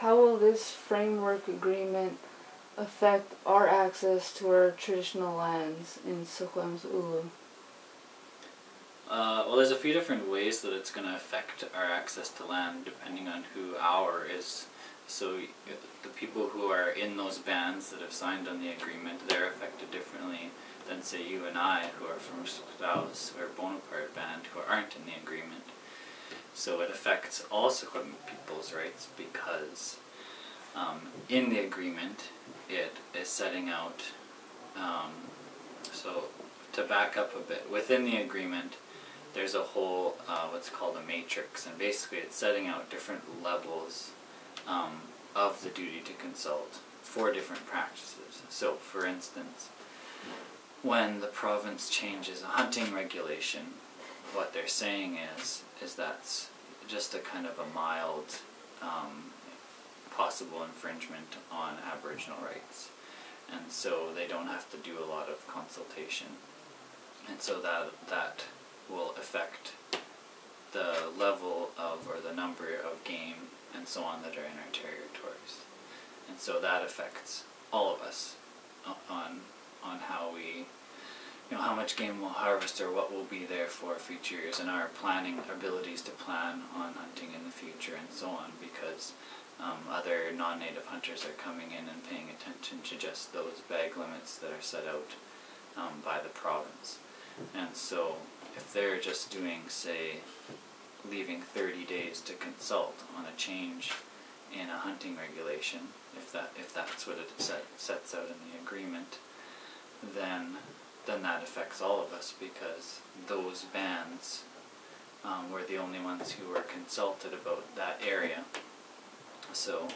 How will this framework agreement affect our access to our traditional lands in Secwepemcul'ecw? Well, there's a few different ways that it's going to affect our access to land depending on who our is. So the people who are in those bands that have signed on the agreement, they're affected differently than, say, you and I, who are from Strauss or Bonaparte band, who aren't in the agreement. So it affects all Secwepemc people's rights because in the agreement it is setting out, so to back up a bit, within the agreement there's a whole, what's called a matrix, and basically it's setting out different levels of the duty to consult for different practices. So for instance, when the province changes a hunting regulation, what they're saying is that's just a kind of a mild possible infringement on Aboriginal rights, and so they don't have to do a lot of consultation, and so that will affect the level of, or the number of game and so on that are in our territories, and so that affects all of us on how we, how much game we'll harvest or what will be there for future years, and our planning, our abilities to plan on hunting in the future and so on, because other non-native hunters are coming in and paying attention to just those bag limits that are set out by the province. And so if they're just doing, say, leaving 30 days to consult on a change in a hunting regulation, if that's what it sets out in the agreement, then that affects all of us, because those bands were the only ones who were consulted about that area. So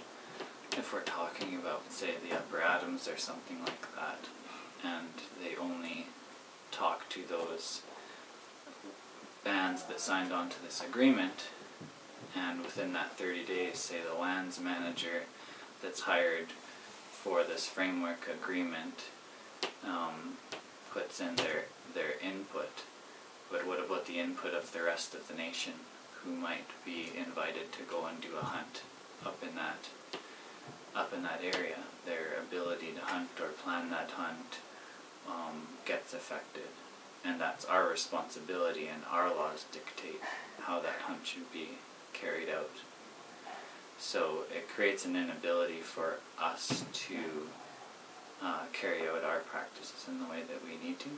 if we're talking about, say, the Upper Adams or something like that, and they only talk to those bands that signed on to this agreement, and within that 30 days, say, the lands manager that's hired for this framework agreement puts in their input, but what about the input of the rest of the nation who might be invited to go and do a hunt up in that area? Their ability to hunt or plan that hunt gets affected, and that's our responsibility, and our laws dictate how that hunt should be carried out. So it creates an inability for us to carry out our practices in the way that we need to.